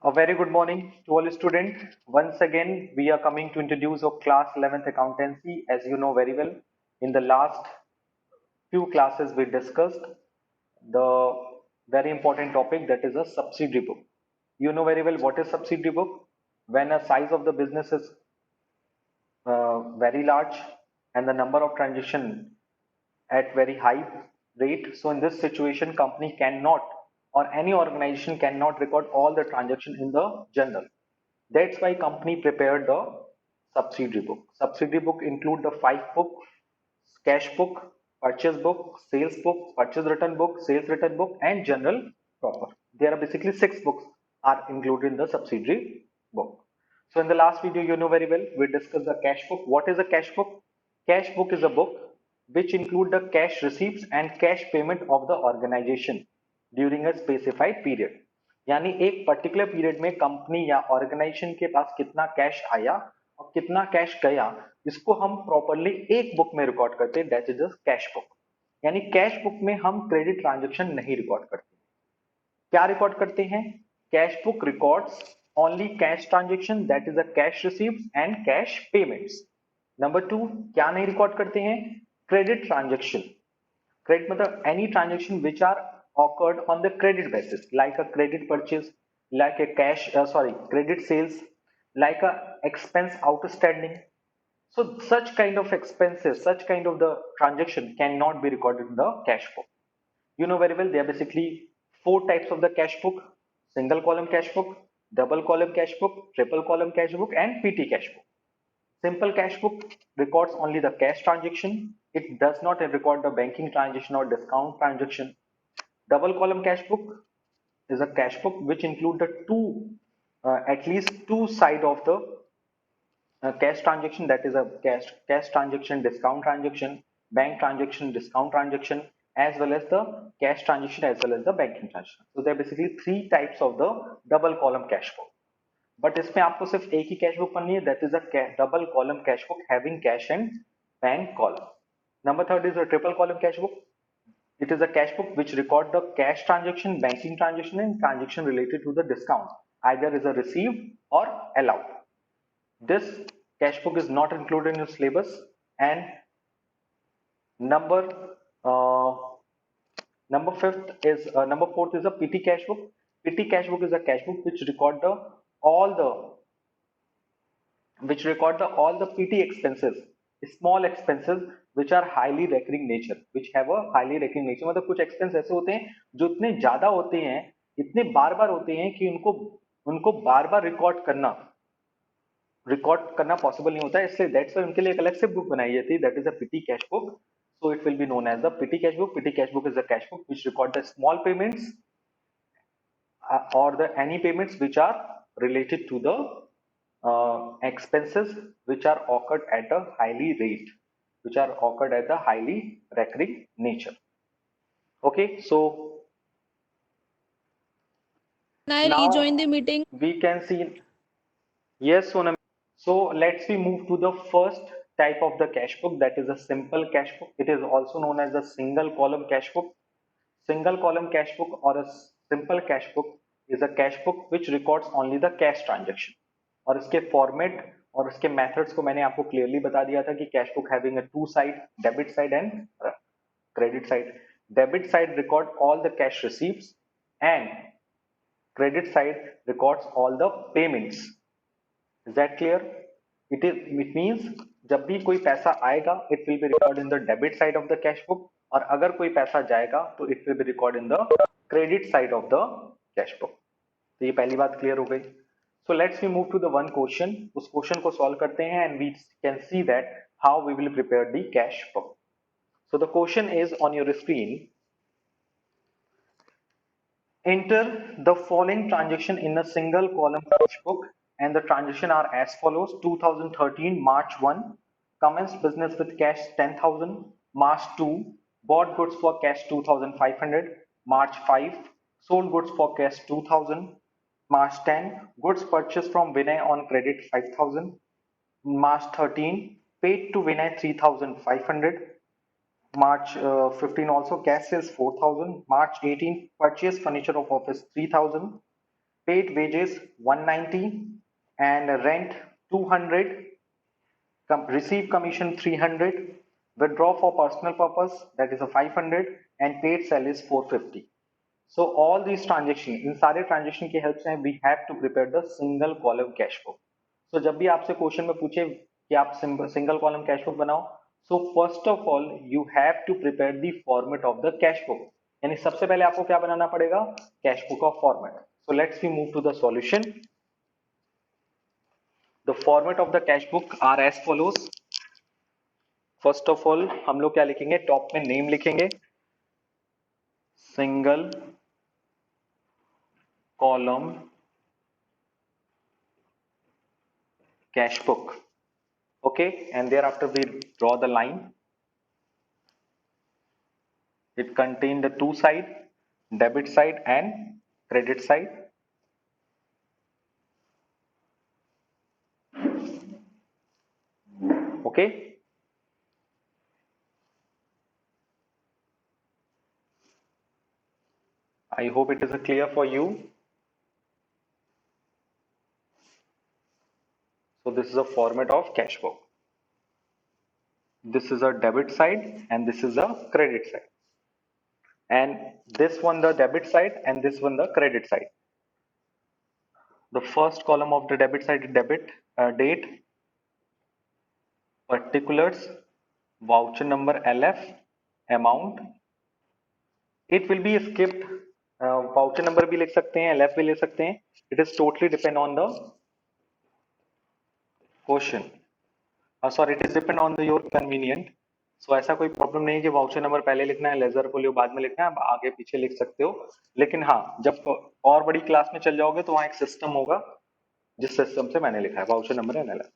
A very good morning to all students. Once again, we are coming to introduce our class 11th accountancy. As you know very well, in the last few classes we discussed the very important topic, that is a subsidiary book. You know very well what is subsidiary book. When a size of the business is very large and the number of transaction at very high rate. So in this situation, company cannot or any organization cannot record all the transaction in the journal. That's why company prepared the subsidiary book. Subsidiary book include the five book: cash book, purchase book, sales book, purchase return book, sales return book, and general proper. There are basically six books are included in the subsidiary book. So in the last video, you know very well, we discussed the cash book. What is a cash book? Cash book is a book which include the cash receipts and cash payment of the organization during a specified period. यानी एक particular period में company या organisation के पास कितना cash आया और कितना cash गया, इसको हम प्रॉपरली एक बुक में रिकॉर्ड करते हैं, that is the cash book. यानी कैश बुक में हम क्रेडिट ट्रांजेक्शन नहीं रिकॉर्ड करते. क्या रिकॉर्ड करते हैं? Cash book records only cash transaction, that is the cash receives and cash payments. Number two, क्या नहीं रिकॉर्ड करते हैं? Credit transaction. क्रेडिट मतलब any transaction which are occurred on the credit basis, like a credit purchase, like a credit sales, like a expense outstanding. So such kind of expenses, such kind of the transaction cannot be recorded in the cash book. You know very well, there are basically four types of the cash book: single column cash book, double column cash book, triple column cash book, and PT cash book. Simple cash book records only the cash transaction. It does not record the banking transaction or discount transaction. Double column cash book is a cash book which include the at least two side of the cash transaction, that is a cash transaction, discount transaction, bank transaction, discount transaction, as well as the cash transaction as well as the banking transaction. So there are basically three types of the double column cash book. But इसमें आपको सिर्फ एक ही cash book बननी है, that is a double column cash book having cash and bank column. Number third is a triple column cash book. It is a cash book which record the cash transaction, banking transaction, and transaction related to the discount, either is a received or allowed. This cash book is not included in your syllabus. And number uh, number fourth is a PT cash book. PT cash book is a cash book which record the all the all the PT expenses, small expenses which are highly recurring nature, which have a highly recurring nature. मतलब कुछ expense ऐसे होते हैं जो इतने ज्यादा होते हैं, इतने बार बार होते हैं कि उनको उनको बार बार रिकॉर्ड करना पॉसिबल नहीं होता है. इसलिए दैट्स व्हाई उनके लिए एक अलग से बुक बनाई जाती है, that is a PT cash book. So it will be known as the PT cash book. PT cash book is a cash book which record the small payments or the any payments which are related to the expenses which are occurred at a highly rate, which are occurred at a highly recurring nature. Okay, so Can I rejoin the now meeting? we can see. Yes, Sonam. So let's we move to the first type of the cash book, that is a simple cash book. It is also known as the single column cash book. Single column cash book or a simple cash book is a cash book which records only the cash transaction. और इसके format और इसके methods को मैंने आपको clearly बता दिया था कि cash book having a two side, debit side and credit side. Debit side record all the cash receipts and credit side records all the payments. Is that clear? It means जब भी कोई पैसा आएगा it will be recorded in the debit side of the cash book, और अगर कोई पैसा जाएगा तो it will be recorded in the credit side of the cash book. तो ये पहली बात क्लियर हो गई. So let's we move to the one question. उस क्वेश्चन को सॉल्व करते हैं and we can see that how we will prepare the cash book. So the question is on your screen. Enter the following transaction in a single column cash book, and the transaction are as follows: 2013 March 1, commenced business with cash 10,000. March 2, bought goods for cash 2,500. March 5, sold goods for cash 2,000. March 10, goods purchased from Vinay on credit 5,000. March 13, paid to Vinay 3,500. March 15 also cash sales 4,000. March 18 purchase furniture of office 3,000. paid wages 190 and rent 200, receive commission 300, withdraw for personal purpose that is a 500 and paid salaries 450. So all these transaction, इन सारे transaction की help से we have to prepare the single column cash book. So जब भी आपसे question में पूछे कि आप सिंगल कॉलम कैश बुक बनाओ, so first of all you have to prepare the format of the cash book. यानी सबसे पहले आपको क्या बनाना पड़ेगा, cash book of format. So let's we move to the solution. The format of the cash book are as follows. First of all हम लोग क्या लिखेंगे, टॉप में नेम लिखेंगे, single column cash book. Okay, and thereafter we draw the line. It contain the two side, debit side and credit side. Okay, I hope it is clear for you. So this is a format of cash book. This is a debit side and this is a credit side, and this one the debit side and this one the credit side. The first column of the debit side is debit, date, particulars, voucher number LF, amount. It will be skipped. Voucher number भी लिख सकते हैं, LF भी ले सकते हैं. It is totally depend on the question. Sorry, it is depend on your convenient. So ऐसा कोई प्रॉब्लम नहीं है कि वाउचर नंबर पहले लिखना है, लेजर फोलियो बाद में लिखना है, आप आगे पीछे लिख सकते हो. लेकिन हाँ, जब और बड़ी क्लास में चल जाओगे तो वहाँ एक सिस्टम होगा जिस सिस्टम से मैंने लिखा है voucher number and LF.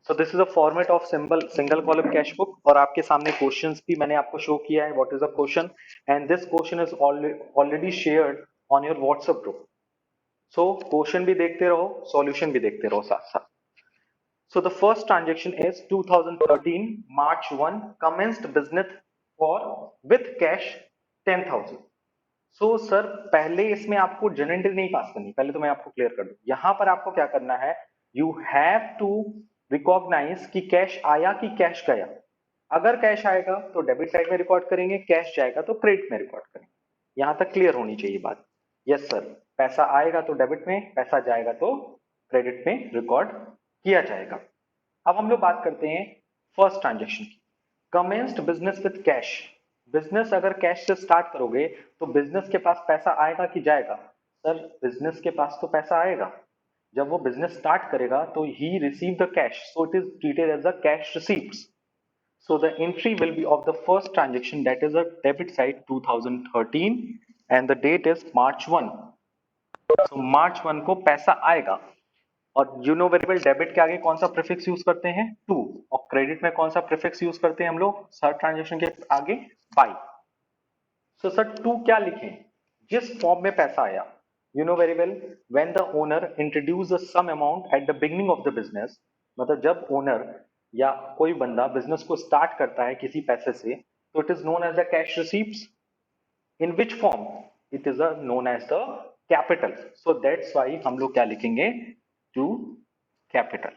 So this is a format of single column cash book. और आपके सामने क्वेश्चंस भी मैंने आपको शो किया है. What is the question? And this question is already shared on your WhatsApp group. So question भी देखते रहो, सॉल्यूशन भी देखते रहो साथ साथ. So the first transaction is 2013 March 1 commenced business for with cash 10,000. So sir पहले इसमें आपको जर्नल एंट्री नहीं पास करनी, पहले तो मैं आपको क्लियर कर दूं. यहां पर आपको क्या करना है, you have to recognize कि कैश आया कि कैश गया. अगर कैश आएगा तो डेबिट साइड में रिकॉर्ड करेंगे, कैश जाएगा तो क्रेडिट में रिकॉर्ड करेंगे. यहां तक क्लियर होनी चाहिए बात. यस सर, पैसा आएगा तो डेबिट में, पैसा जाएगा तो क्रेडिट में रिकॉर्ड किया जाएगा. अब हम लोग बात करते हैं फर्स्ट ट्रांजैक्शन की. Commenced business with cash. Business अगर कैश से स्टार्ट करोगे तो बिजनेस के पास पैसा आएगा कि जाएगा? सर बिजनेस के पास तो पैसा आएगा. जब वो बिजनेस स्टार्ट करेगा तो he receive the cash, so it is treated as a cash receipts. So the entry will be of the first transaction, that is a debit side 2013 and the date is March 1. So March 1 को पैसा आएगा. और you know very well debit के आगे कौन सा prefix use करते हैं, टू. और क्रेडिट में कौन सा प्रीफिक्स यूज करते हैं हम लोग थर्ड ट्रांजैक्शन के आगे, बाई. सो सर टू क्या लिखें, जिस फॉर्म में पैसा आया. You know very well when the owner introduce some amount at the beginning of the business, मतलब जब ओनर या कोई बंदा बिजनेस को स्टार्ट करता है किसी पैसे से, तो it is known as the cash receipts. In which form, it is known as the capital. So that's why हम लोग क्या लिखेंगे, टू कैपिटल.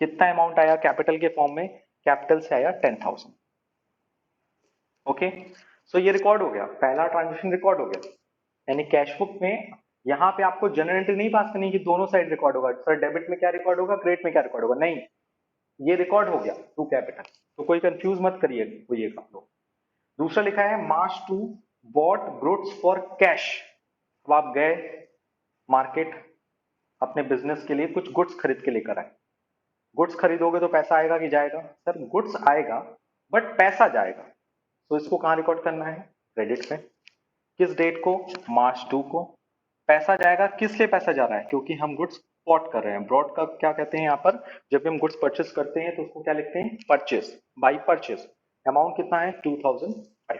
कितना अमाउंट आया कैपिटल के फॉर्म में, कैपिटल से आया 10,000. ओके, सो ये रिकॉर्ड हो गया, पहला ट्रांजेक्शन रिकॉर्ड हो गया. यानी कैश बुक में यहां पे आपको जनरल एंट्री नहीं पास करनी कि दोनों साइड रिकॉर्ड होगा. सर डेबिट में क्या रिकॉर्ड होगा, क्रेडिट में क्या रिकॉर्ड होगा, नहीं, ये रिकॉर्ड हो गया टू कैपिटल. तो कोई कंफ्यूज मत करिएगा आप लोग. दूसरा लिखा है मार्च 2 बॉट गुड्स फॉर कैश. अब आप गए मार्केट, अपने बिजनेस के लिए कुछ गुड्स खरीद के लेकर आए. गुड्स खरीदोगे तो पैसा आएगा कि जाएगा? सर गुड्स आएगा बट पैसा जाएगा. तो इसको कहां रिकॉर्ड करना है, क्रेडिट में. किस डेट को, मार्च 2 को. पैसा जाएगा, किस लिए पैसा जा रहा है, क्योंकि हम गुड्स बॉट कर रहे हैं. ब्रॉड का क्या कहते हैं यहाँ पर, जब हम गुड्स परचेस करते हैं तो उसको क्या लिखते हैं, परचेस, बाई परचेस. अमाउंट कितना है, 2,500.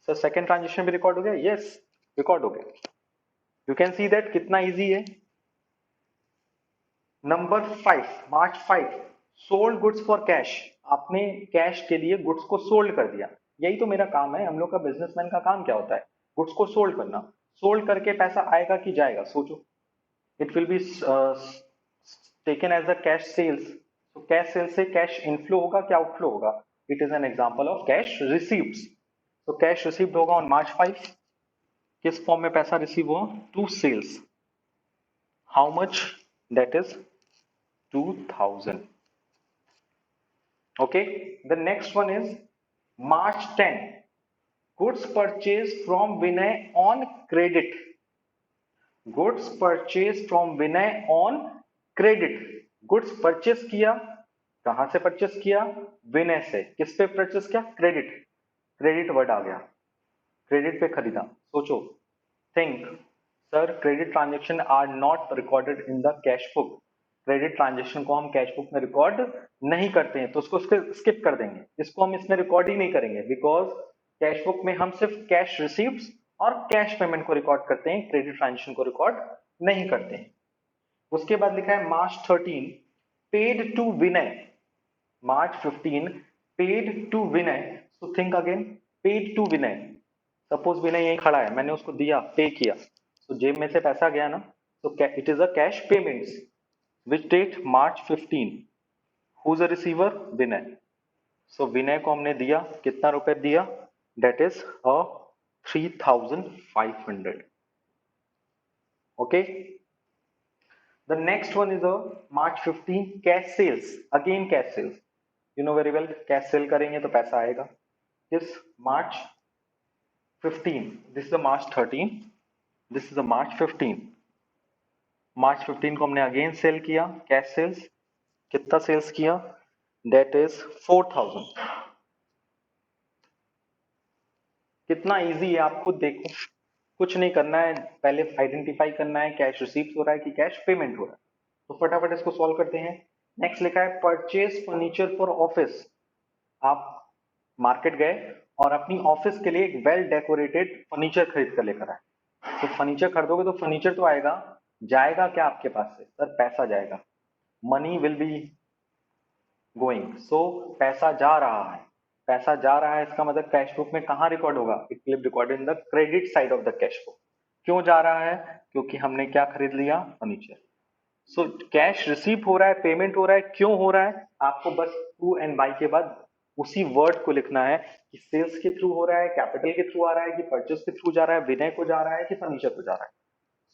सर सेकंड ट्रांजेक्शन भी रिकॉर्ड हो गया, यस रिकॉर्ड हो गया. यू कैन सी दैट कितना इजी है. Number 5, March 5 sold goods for cash. आपने कैश के लिए गुड्स को सोल्ड कर दिया. यही तो मेरा काम है, हम लोग का बिजनेसमैन का काम क्या होता है, गुड्स को सोल्ड करना. सोल्ड करके पैसा आएगा कि जाएगा, सोचो। It will be taken as a cash sales, तो कैश सेल्स से कैश इनफ्लो होगा क्या आउटफ्लो होगा? It is an example of cash receiveds. तो कैश रिसीव्ड होगा ऑन March 5, किस फॉर्म में पैसा रिसीव हुआ? To sales. How much? That is 2000. Okay, the next one is March 10, goods purchased from Vinay on credit. Goods purchased from Vinay on credit. Goods purchase किया, कहां से purchase किया? विनय से। किस पे परचेस किया? क्रेडिट। क्रेडिट वर्ड आ गया, credit पे खरीदा। सोचो, think sir, credit transaction are not recorded in the cash book. Credit transaction को हम कैश बुक में रिकॉर्ड नहीं करते हैं, तो उसको स्किप कर देंगे, इसको हम इसमें रिकॉर्ड ही नहीं करेंगे, बिकॉज कैश बुक में हम सिर्फ कैश रिसीव्स और कैश पेमेंट को रिकॉर्ड करते हैं, क्रेडिट ट्रांजेक्शन को रिकॉर्ड नहीं करते हैं। उसके बाद लिखा है March 13, paid to Vinay. March 15, paid to Vinay. So think again, paid to Vinay. Suppose Vinay यही खड़ा है, मैंने उसको दिया, पे किया, तो जेब में से पैसा गया ना, तो it is a cash payments. Which date? March 15. Who is a receiver? Vinay. So Vinay को हमने दिया, कितना रुपए दिया? That is a 3500. Okay, the next one is a March 15 cash sales. Again cash sales, you know very well, cash sale करेंगे तो पैसा आएगा। किस? March 15. This is a March 13, this is a March 15. March 15 को हमने again cell किया, cash sales. कितना sales किया? That is 4000। कितना इजी है, आप खुद देखो, कुछ नहीं करना है, पहले आइडेंटिफाई करना है कैश रिसीव्ड हो रहा है कि कैश पेमेंट हो रहा है। तो फटाफट इसको सॉल्व करते हैं। नेक्स्ट लिखा है परचेज फर्नीचर फॉर ऑफिस। आप मार्केट गए और अपनी ऑफिस के लिए एक वेल डेकोरेटेड फर्नीचर खरीद कर लेकर आए। तो फर्नीचर खरीदोगे तो फर्नीचर तो आएगा, जाएगा क्या आपके पास से? सर पैसा जाएगा, मनी विल बी गोइंग। सो पैसा जा रहा है, पैसा जा रहा है, इसका मतलब कैश बुक में कहां रिकॉर्ड होगा? It will be recorded in the credit side of the cash book. क्यों जा रहा है? क्योंकि हमने क्या खरीद लिया? फर्नीचर। सो कैश रिसीव हो रहा है, पेमेंट हो रहा है, क्यों हो रहा है? आपको बस टू एंड बाई के बाद उसी वर्ड को लिखना है कि सेल्स के थ्रू हो रहा है, कैपिटल के थ्रू आ रहा है, कि परचेस के थ्रू जा रहा है, विनय को जा रहा है, कि फर्नीचर को जा रहा है।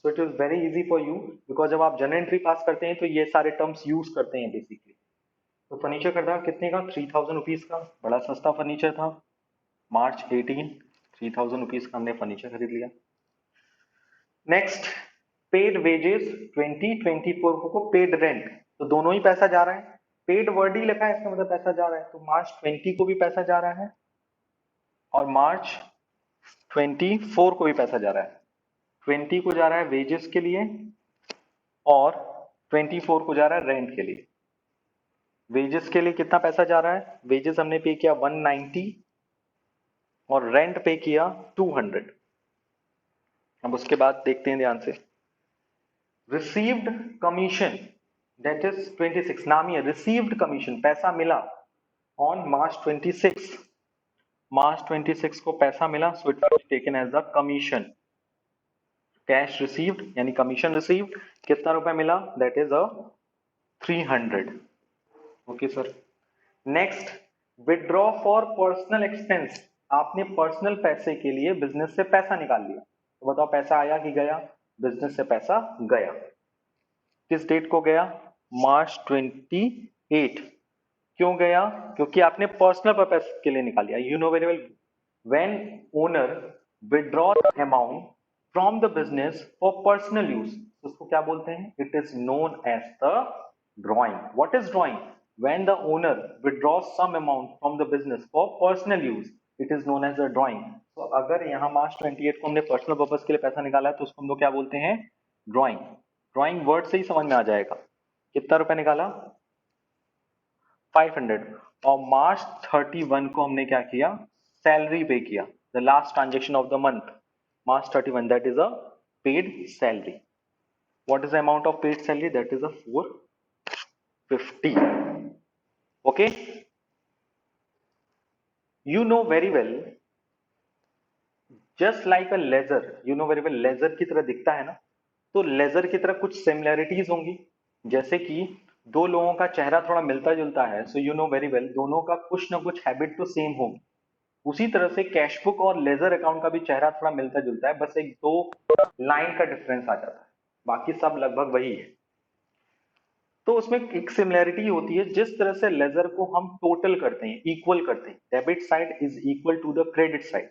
सो it is very easy for you, because जब आप जनरल एंट्री पास करते हैं तो ये सारे टर्म्स यूज करते हैं बेसिकली। तो फर्नीचर खरीदा कितने का? 3000 रुपीज का, बड़ा सस्ता फर्नीचर था। March 18, 3000 रुपीज का हमने फर्नीचर खरीद लिया। नेक्स्ट, पेड वेजेस 2024 को पेड रेंट, तो दोनों ही पैसा जा रहा है। पेड वर्ड ही लिखा है, इसका मतलब पैसा जा रहा है, तो March 20 को भी पैसा जा रहा है और March 24 को भी पैसा जा रहा है। 20 को जा रहा है वेजेस के लिए और 24 को जा रहा है रेंट के लिए। वेजेस के लिए कितना पैसा जा रहा है? वेजेस हमने पे किया 190 और रेंट पे किया 200। अब उसके बाद देखते हैं ध्यान से, रिसीव्ड कमीशन दैट इज 26, नाम ही है रिसीव्ड कमीशन, पैसा मिला ऑन March 26। March 26 को पैसा मिला, so it will be taken as the commission. Cash received यानी कमीशन रिसीव्ड, कितना रुपए मिला? That is a 300। Okay sir. Next, withdraw for personal expense. आपने पर्सनल पैसे के लिए बिजनेस से पैसा निकाल लिया, तो बताओ पैसा आया कि गया? बिजनेस से पैसा गया। किस डेट को गया? March 28। क्यों गया? क्योंकि आपने पर्सनल पर्पस के लिए निकाल लिया। You know very well, when owner withdraw amount from the business for personal use, उसको क्या बोलते हैं? It is known as the drawing. What is drawing? When the owner withdraws some amount from the business for personal use, it is known as a drawing. तो अगर यहाँ March 28 को हमने personal purpose के लिए पैसा निकाला है तो उसको हम लोग क्या बोलते हैं? ड्रॉइंग। ड्रॉइंग वर्ड से ही समझ में आ जाएगा। कितना रुपए निकाला? 500। और March 31 को हमने क्या किया? सैलरी पे किया, the last transaction of the month. March 31, that is a paid salary. What is the amount of paid salary? That is a 450. Okay, you know very well just like a ledger, you know very well, ledger की तरह दिखता है ना, तो laser की तरह कुछ similarities होंगी, जैसे कि दो लोगों का चेहरा थोड़ा मिलता जुलता है, सो यू नो वेरी वेल दोनों का कुछ ना कुछ हैबिट तो सेम होगी। उसी तरह से कैश बुक और लेजर अकाउंट का भी चेहरा थोड़ा मिलता जुलता है, बस एक दो लाइन का डिफरेंस आ जाता है, बाकी सब लगभग वही है। तो उसमें एक सिमिलैरिटी होती है, जिस तरह से लेजर को हम टोटल करते हैं, इक्वल करते हैं, debit side is equal to the credit side,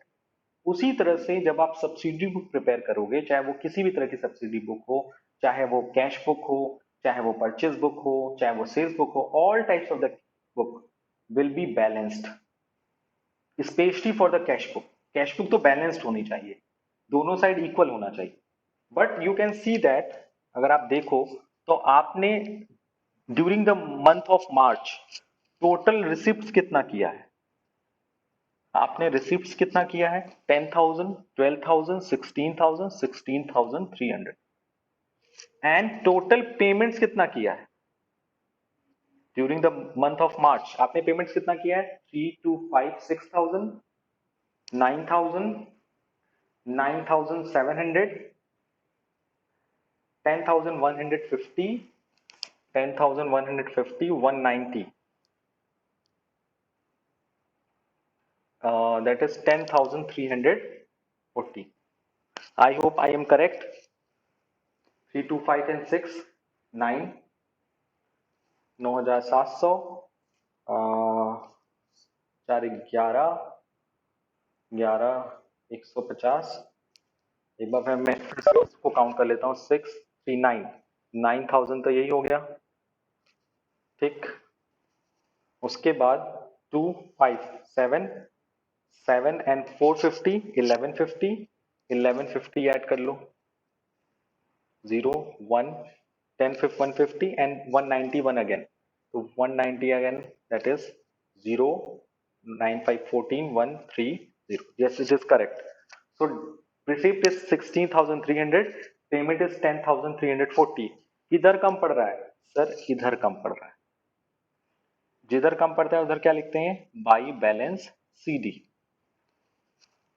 उसी तरह से जब आप सब्सिडी बुक प्रिपेयर करोगे, चाहे वो किसी भी तरह की सब्सिडी बुक हो, चाहे वो कैश बुक हो, चाहे वो परचेज बुक हो, चाहे वो सेल्स बुक हो, all types of the book will be balanced, specially for the cash book. Cash book तो बैलेंस्ड होनी चाहिए, दोनों साइड इक्वल होना चाहिए। But you can see that, अगर आप देखो तो आपने during the month of March total receipt कितना किया है, आपने रिसिप्ट कितना किया है, 10,000, 12,000, 16,000, 16,300, एंड टोटल पेमेंट्स कितना किया है during the month of March, आपने पेमेंट्स कितना किया है, 3, 2, 5, 6,000, 9,000, 9,700, 10,150, 10,150, 190, that is 10,340. I hope I am correct. 3, 2, 5 and 6, 9, 9,700, 4, 11, 11, 150, एक बार मैं इसको काउंट कर लेता हूँ, 6, 3, 9, 9,000 तो यही हो गया, ठीक। उसके बाद 2, 5, 7, 7 and 450, 1150, 1150 ऐड कर लो, 0, 1, 10, 150 and 191 again, so 190 again, that is 0, 9, 5, 14, 130. Yes, it is correct. So receipt is 16,300, payment is 10,340. इधर कम पड़ रहा है सर, इधर कम पड़ रहा है, जिधर कम पड़ता है उधर क्या लिखते हैं, बाई बैलेंस सीडी।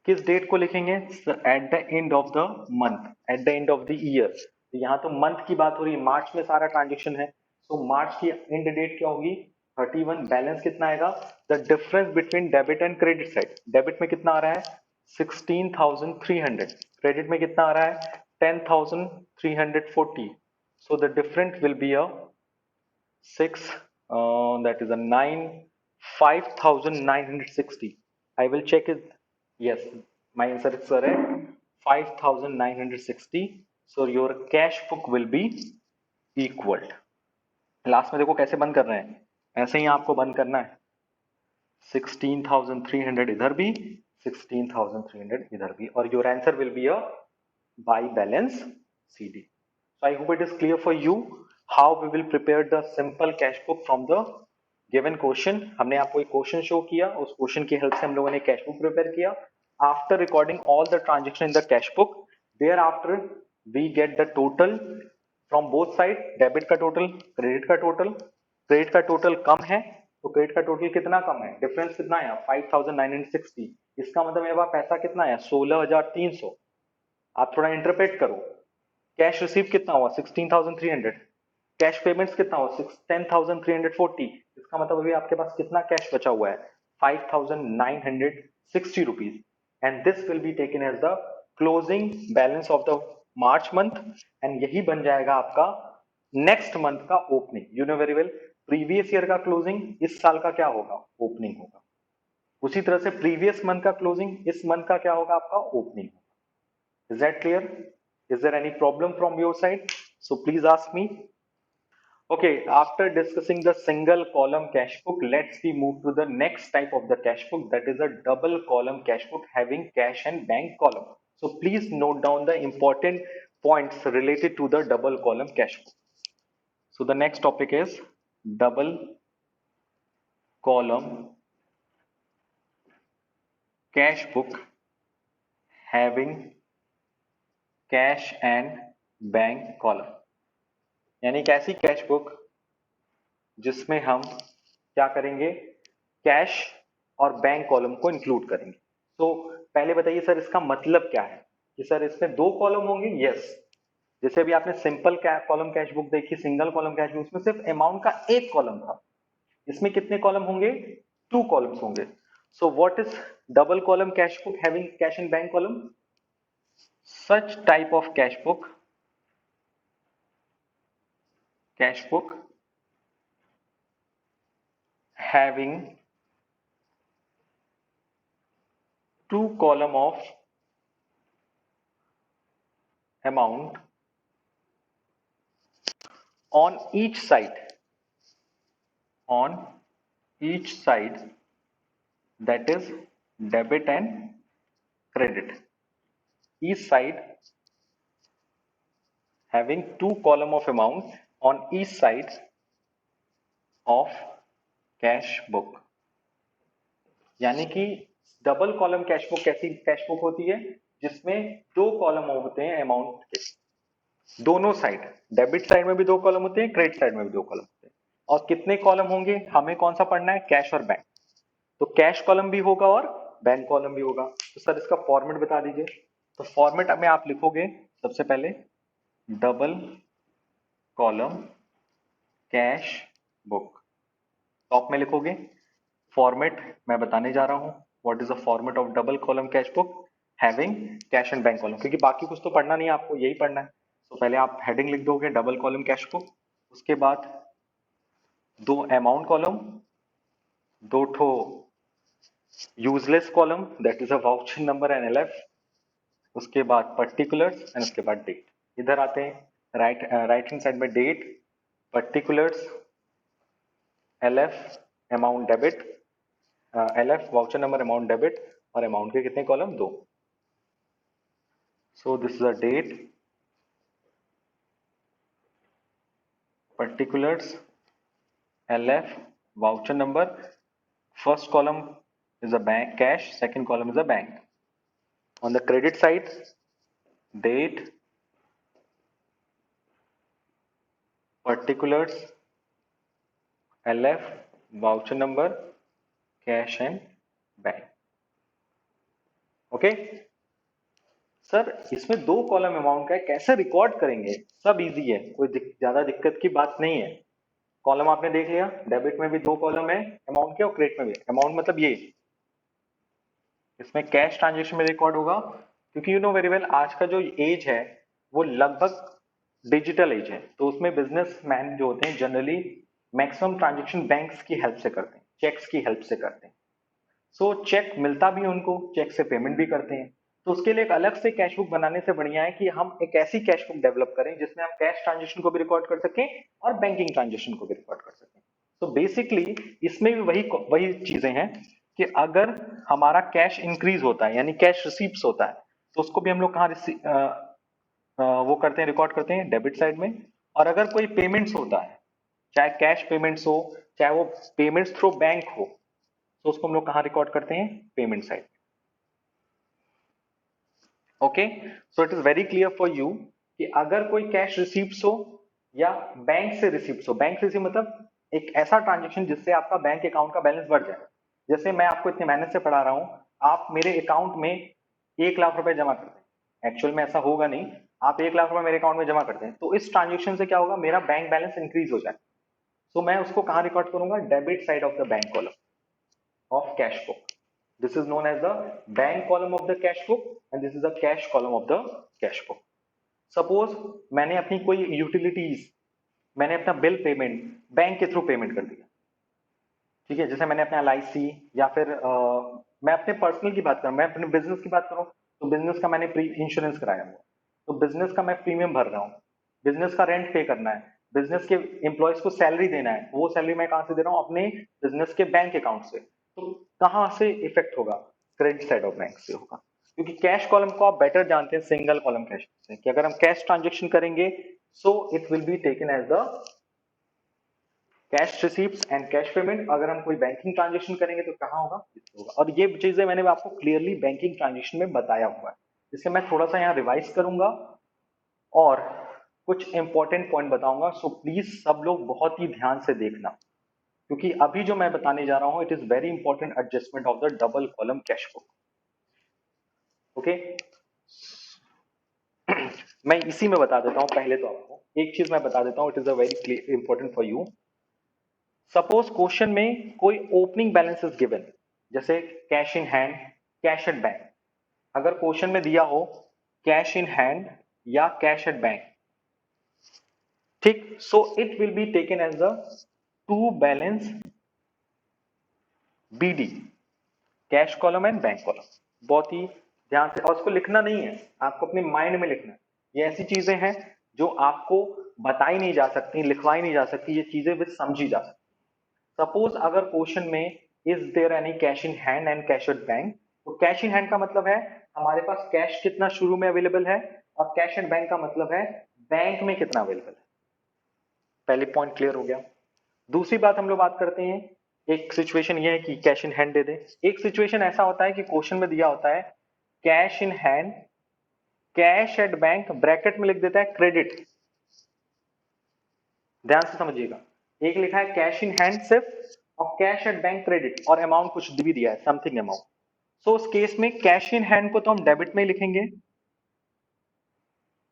किस डेट को लिखेंगे, at the end of the month, at the end of the year. यहाँ तो मंथ की बात हो रही है, मार्च में सारा ट्रांजेक्शन है, तो मार्च की एंड डेट क्या होगी, 31, बैलेंस कितना आएगा, the difference between debit and credit side, debit में कितना आ रहा है 16,300, क्रेडिट में कितना आ रहा है 10,340, so the difference will be a 6, that is a 9, 5,960. I will check it. Yes, my answer is correct, 5,960. So your cash book will be equaled. Last में देखो कैसे बंद कर रहे हैं, ऐसे ही आपको बंद करना है, 16,300 इधर भी, 16,300 इधर भी, और your answer will be a by balance CD. So I hope it is clear for you how we will prepare the simple cash book from the given question. हमने आपको एक क्वेश्चन शो किया, उस क्वेश्चन की help से हम लोगों ने कैश बुक प्रिपेयर किया। After recording all the transaction in the cash book, thereafter we get the total from both side, debit का टोटल, क्रेडिट का टोटल। क्रेडिट का टोटल कम है तो क्रेडिट का टोटल कितना कम है, डिफरेंस कितना आया 5,960, इसका मतलब मेरे पास पैसा कितना आया 16,300। आप थोड़ा इंटरप्रेट करो, कैश रिसीव कितना हुआ 16,300, कैश पेमेंट्स कितना हुआ 10,340, इसका मतलब अभी आपके पास कितना कैश बचा हुआ है 5,960 rupees, and this will be taken as the closing balance of the March month, and यही बन जाएगा आपका नेक्स्ट मंथ का opening. You know very well, previous year का क्लोजिंग इस साल का क्या होगा, ओपनिंग होगा, उसी तरह से प्रीवियस मंथ का क्लोजिंग इस मंथ का क्या होगा, आपका ओपनिंग होगा। Is that clear? Is there any problem from your side? So please ask me. Okay, after discussing the single column cash book, let's we move to the next type of the cash book, that is a double column cash book having cash and bank column. So please note down the important points related to the double column cash book. So the next topic is double column cash book having cash and bank column, यानी कैसी cash book जिसमें हम क्या करेंगे, cash और bank column को include करेंगे। तो पहले बताइए सर इसका मतलब क्या है कि सर इसमें 2 कॉलम होंगे? यस। जैसे अभी आपने सिंपल कॉलम कैश बुक देखी, सिंगल कॉलम कैश बुक, उसमें सिर्फ अमाउंट का एक कॉलम था। इसमें कितने कॉलम होंगे? 2 कॉलम्स होंगे। So what is double column cash book having cash and bank column? Such type of cash book having 2 column of amount on each side, on each side, that is debit and credit. Each side having 2 column of amount on each side of cash book. यानी कि double column cash book कैसी cash book होती है? जिसमें 2 column होते हैं amount के, दोनों साइड, डेबिट साइड में भी 2 कॉलम होते हैं, क्रेडिट साइड में भी 2 कॉलम होते हैं। और कितने कॉलम होंगे? हमें कौन सा पढ़ना है? कैश और बैंक। तो कैश कॉलम भी होगा और बैंक कॉलम भी होगा। तो सर इसका फॉर्मेट बता दीजिए। तो फॉर्मेट में आप लिखोगे सबसे पहले double column cash book, top में लिखोगे। फॉर्मेट मैं बताने जा रहा हूं, what is the format of double column cash book having cash and bank column, क्योंकि बाकी कुछ तो पढ़ना नहीं है आपको, यही पढ़ना है। तो पहले आप हेडिंग लिख दोगे डबल कॉलम कैश बुक, उसके बाद 2 अमाउंट कॉलम, 2 ठो useless column that is a voucher number and LF, उसके बाद पर्टिकुलर्स एंड उसके बाद डेट। इधर आते हैं राइट हैंड साइड में date, particulars, LF amount debit, LF voucher number amount debit, और अमाउंट के कितने column? 2। So this is a date, particulars, LF, voucher number. First column is a bank cash, second column is a bank. On the credit side, date, particulars, LF, voucher number, cash and bank. Okay? Sir इसमें 2 column amount का है, कैसे record करेंगे? सब easy है, कोई ज्यादा दिक्कत की बात नहीं है। कॉलम आपने देख लिया, डेबिट में भी 2 कॉलम है अमाउंट के और क्रेडिट में भी। अमाउंट मतलब ये, इसमें कैश ट्रांजेक्शन में रिकॉर्ड होगा, क्योंकि यू नो वेरी वेल आज का जो एज है वो लगभग डिजिटल एज है। तो उसमें बिजनेसमैन जो होते हैं जनरली मैक्सिमम ट्रांजेक्शन बैंक्स की हेल्प से करते हैं, चेक्स की हेल्प से करते हैं। सो चेक मिलता भी उनको, चेक से पेमेंट भी करते हैं। तो उसके लिए एक अलग से कैश बुक बनाने से बढ़िया है कि हम एक ऐसी कैश बुक डेवलप करें जिसमें हम कैश ट्रांजेक्शन को भी रिकॉर्ड कर सकें और बैंकिंग ट्रांजेक्शन को भी रिकॉर्ड कर सकें। तो बेसिकली इसमें भी वही चीजें हैं कि अगर हमारा कैश इंक्रीज होता है यानी कैश रिसीप्स होता है, तो उसको भी हम लोग कहाँ वो करते हैं, रिकॉर्ड करते हैं डेबिट साइड में। और अगर कोई पेमेंट्स होता है, चाहे कैश पेमेंट्स हो चाहे वो पेमेंट्स थ्रू बैंक हो, तो उसको हम लोग कहाँ रिकॉर्ड करते हैं? Payment side. Okay, so it is very clear for you कि अगर कोई कैश रिसीप्ट हो या बैंक से रिसीप्ट हो, बैंक से मतलब एक ऐसा ट्रांजेक्शन जिससे आपका बैंक अकाउंट का बैलेंस बढ़ जाए। जैसे मैं आपको इतने मेहनत से पढ़ा रहा हूं, आप मेरे अकाउंट में 1 लाख रुपए जमा करते हैं, एक्चुअल में ऐसा होगा नहीं, आप 1 लाख रुपए मेरे अकाउंट में जमा करते हैं, तो इस ट्रांजेक्शन से क्या होगा? मेरा बैंक बैलेंस इंक्रीज हो जाए। तो मैं उसको कहां रिकॉर्ड करूंगा? Debit side of the bank column of cash book. This is known as the bank column of the cash book and this is the cash column of the cash book. Suppose मैंने अपनी कोई utilities, मैंने अपना bill payment bank के through payment कर दिया, ठीक है। जैसे मैंने अपना LIC या फिर मैं अपने पर्सनल की बात करूं, मैं अपने बिजनेस की बात करूं, तो बिजनेस का मैंने प्री इंश्योरेंस कराया हुआ, तो बिजनेस का मैं प्रीमियम भर रहा हूँ, बिजनेस का रेंट पे करना है, बिजनेस के एम्प्लॉयज को सैलरी देना है, वो सैलरी मैं कहां से दे रहा हूँ? अपने बिजनेस के बैंक अकाउंट से। तो कहां से इफेक्ट होगा? क्रेडिट साइड ऑफ बैंक से होगा, क्योंकि कैश कॉलम को आप बेटर जानते हैं सिंगल कॉलम कैश से, कि अगर हम कैश ट्रांजेक्शन करेंगे so it will be taken as the cash receipt and cash payment. अगर हम कोई बैंकिंग ट्रांजेक्शन करेंगे तो कहां होगा? होगा। और ये चीजें मैंने आपको क्लियरली बैंकिंग ट्रांजेक्शन में बताया हुआ है, इसलिए मैं थोड़ा सा यहाँ रिवाइज करूंगा और कुछ इंपॉर्टेंट पॉइंट बताऊंगा। सो प्लीज सब लोग बहुत ही ध्यान से देखना, क्योंकि अभी जो मैं बताने जा रहा हूं it is very important adjustment of the double column cash book. Okay मैं इसी में बता देता हूं पहले तो आपको एक चीज मैं बता देता हूं, it is a very important for you. Suppose question में कोई ओपनिंग बैलेंस इज गिवन, जैसे cash in hand, cash at bank. अगर क्वेश्चन में दिया हो कैश इन हैंड या कैश एट बैंक, ठीक, so it will be taken as the to balance BD, cash column and bank column. बहुत ही ध्यान से, और उसको लिखना नहीं है, आपको अपने माइंड में लिखना है। ये ऐसी चीजें हैं जो आपको बताई नहीं जा सकती, लिखवाई नहीं जा सकती, ये चीजें भी समझी जा सकती। सपोज अगर क्वेश्चन में is there any cash in hand and cash at bank, तो कैश इन हैंड का मतलब है हमारे पास कैश कितना शुरू में अवेलेबल है, और कैश एट बैंक का मतलब है बैंक में कितना अवेलेबल है। पहले पॉइंट क्लियर हो गया। दूसरी बात हम लोग बात करते हैं, एक सिचुएशन ये है कि कैश इन हैंड दे दे। एक सिचुएशन ऐसा होता है कि क्वेश्चन में दिया होता है cash in hand, cash at bank, bracket में लिख देता है क्रेडिट। ध्यान से समझिएगा, एक लिखा है कैश इन हैंड सिर्फ, और कैश एट बैंक क्रेडिट, और अमाउंट कुछ भी दिया है, समथिंग अमाउंट। सो उस केस में कैश इन हैंड को तो हम डेबिट में ही लिखेंगे,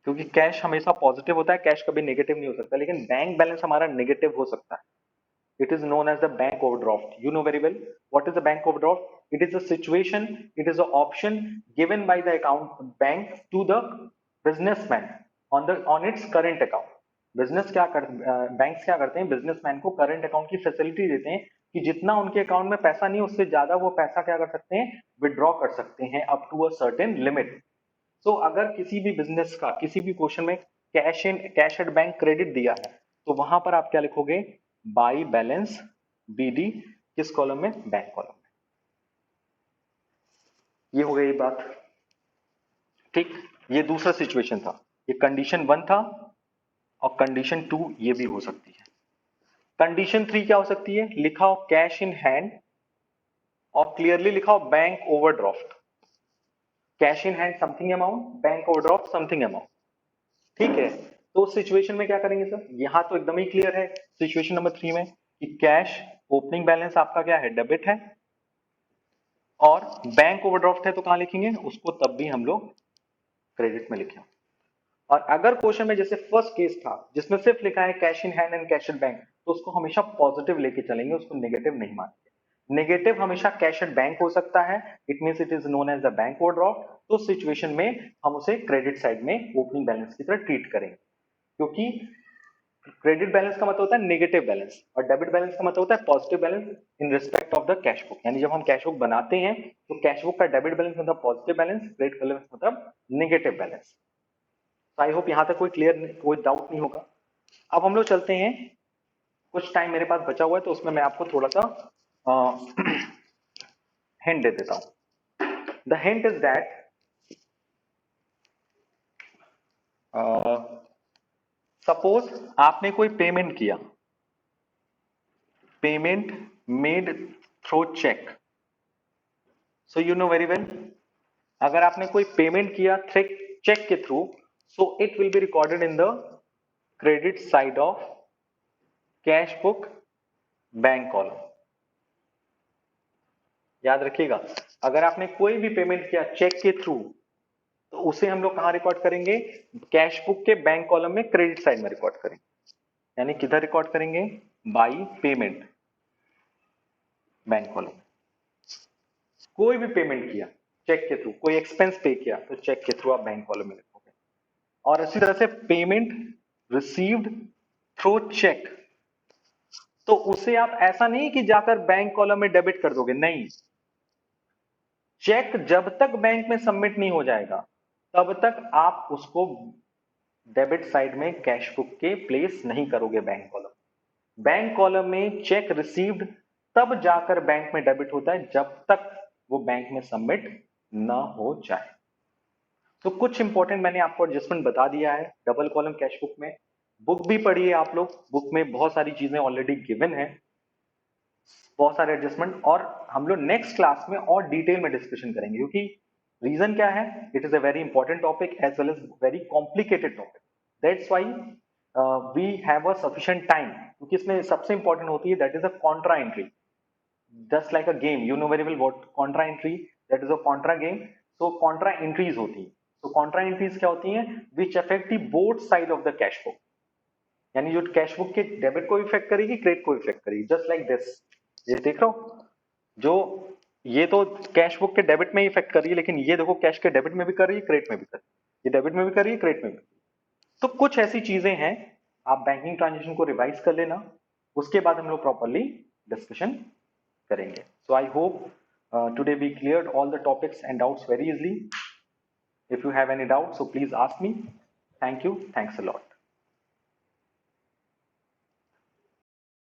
क्योंकि कैश हमेशा पॉजिटिव होता है, कैश कभी नेगेटिव नहीं हो सकता। लेकिन बैंक बैलेंस हमारा नेगेटिव हो सकता है। It is known as the bank overdraft. You know very well what is the bank overdraft. It is a situation, it is an option given by the account bank to the businessman on its current account. Business क्या कर banks क्या करते हैं, businessman को current account की facility देते हैं कि जितना उनके अकाउंट में पैसा नहीं, उससे ज्यादा वो पैसा क्या कर सकते हैं, विड्रॉ कर सकते हैं up to a certain limit. So अगर किसी भी बिजनेस का किसी भी क्वेश्चन में कैश एट बैंक क्रेडिट दिया है, तो वहां पर आप क्या लिखोगे, बाई बैलेंस बीडी, किस कॉलम में, बैंक कॉलम में। ये हो गई बात, ठीक। ये दूसरा सिचुएशन था, ये कंडीशन 1 था, और कंडीशन 2 ये भी हो सकती है। कंडीशन 3 क्या हो सकती है, लिखा हो कैश इन हैंड और क्लियरली लिखा हो bank overdraft. Cash in hand something amount, bank overdraft something amount, ठीक है। तो उस सिचुएशन में क्या करेंगे सर, यहां तो एकदम ही क्लियर है सिचुएशन नंबर 3 में कि कैश ओपनिंग बैलेंस आपका क्या है, डेबिट है, और बैंक ओवरड्राफ्ट है, तो कहां लिखेंगे उसको, तब भी हम लोग क्रेडिट में लिखें। और अगर क्वेश्चन में जैसे फर्स्ट केस था जिसमें सिर्फ लिखा है cash in hand and cash at bank, तो उसको हमेशा पॉजिटिव लेके चलेंगे, उसको नेगेटिव नहीं मानेंगे। नेगेटिव हमेशा कैश एट बैंक हो सकता है, it means it is known as the bank overdraft. तो उस सिचुएशन में हम उसे क्रेडिट साइड में ओपनिंग बैलेंस की तरह ट्रीट करेंगे, क्योंकि क्रेडिट बैलेंस का मतलब होता है नेगेटिव बैलेंस, और डेबिट बैलेंस का मतलब होता है positive balance in respect of the cash book. यानी जब हम कैश बुक बनाते हैं तो कैश बुक का डेबिट बैलेंस मतलब पॉजिटिव बैलेंस, क्रेडिट बैलेंस मतलब नेगेटिव बैलेंस। आई होप यहां तक कोई क्लियर, कोई डाउट नहीं होगा। अब हम लोग चलते हैं, कुछ टाइम मेरे पास बचा हुआ है, तो उसमें मैं आपको थोड़ा सा हिंट दे देता हूं। The hint is that suppose आपने कोई पेमेंट किया, payment made through cheque. So you know very well, अगर आपने कोई पेमेंट किया चेक के थ्रू, so it will be recorded in the credit side of cash book bank column. याद रखिएगा, अगर आपने कोई भी पेमेंट किया चेक के थ्रू, तो उसे हम लोग कहां रिकॉर्ड करेंगे, कैश बुक के बैंक कॉलम में क्रेडिट साइड में रिकॉर्ड करेंगे। यानी किधर रिकॉर्ड करेंगे, बाई पेमेंट बैंक कॉलम। कोई भी पेमेंट किया चेक के थ्रू, कोई एक्सपेंस पे किया, तो चेक के थ्रू आप बैंक कॉलम में लिखोगे। और इसी तरह से पेमेंट रिसीव्ड थ्रू चेक, तो उसे आप ऐसा नहीं कि जाकर बैंक कॉलम में डेबिट कर दोगे, नहीं। चेक जब तक बैंक में सबमिट नहीं हो जाएगा तब तक आप उसको डेबिट साइड में कैश बुक के प्लेस नहीं करोगे बैंक कॉलम। बैंक कॉलम में चेक रिसीव्ड तब जाकर बैंक में डेबिट होता है, जब तक वो बैंक में सबमिट ना हो जाए। तो कुछ इंपॉर्टेंट मैंने आपको एडजस्टमेंट बता दिया है डबल कॉलम कैश बुक में। बुक भी पढ़िए आप लोग, बुक में बहुत सारी चीजें ऑलरेडी गिवन है, बहुत सारे एडजस्टमेंट, और हम लोग नेक्स्ट क्लास में और डिटेल में डिस्कशन करेंगे, क्योंकि रीजन क्या है, it is a very important topic as well as very complicated topic. That's why we have a sufficient time, क्योंकि इसमें सबसे इंपॉर्टेंट होती है that is a contra entry, just like a game, you know very well what contra entry, that is a contra game. तो Contra entries होती है। तो Contra entries क्या होती हैं? Which affect the both side of the cash book, यानी जो cash book के डेबिट को इफेक्ट करेगी, क्रेडिट को इफेक्ट करेगी, जस्ट लाइक दिस। ये देख रहे हो, जो ये तो कैश बुक के डेबिट में इफेक्ट कर रही है, लेकिन ये देखो कैश के डेबिट में भी कर रही है, क्रेडिट में भी कर रही है, ये डेबिट में भी कर रही है, क्रेडिट में भी। तो कुछ ऐसी चीजें हैं, आप बैंकिंग ट्रांजेक्शन को रिवाइज कर लेना, उसके बाद हम लोग प्रॉपरली डिस्कशन करेंगे। So I hope today we cleared all the topics and doubts very easily. If you have any doubts, so please ask me. Thank you. Thanks a lot.